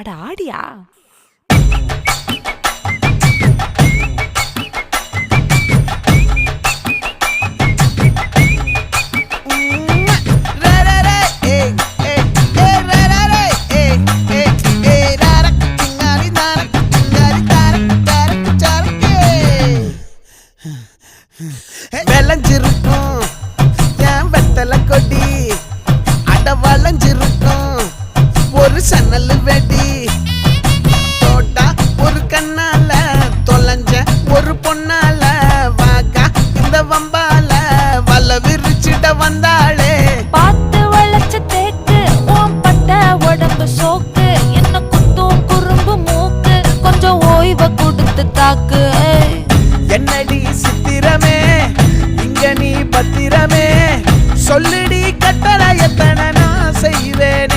அட ஆடியா? விளைஞ்சிருக்கும் என் வெத்தலை கொடி, அட வளைஞ்சிருக்கும் ஒரு சன்னல் வெடி. தோட்டா ஒரு கண்ணால தொலைஞ்ச ஒரு பொண்ணால வாக்கா இந்த வம்பால வல விரிச்சிட வந்தாளே. பார்த்து வளைச்ச தேக்கு ஓம் பட்ட உடம்பு சோக்கு, என்ன குத்தும் குறும்பு மூக்கு, கொஞ்சம் ஓய்வை கொடுத்து தாக்கு. என்னடி சித்திரமே இங்க நீ பத்திரமே, சொல்லுடி கட்டளை எத்தனை நான் செய்வேன்.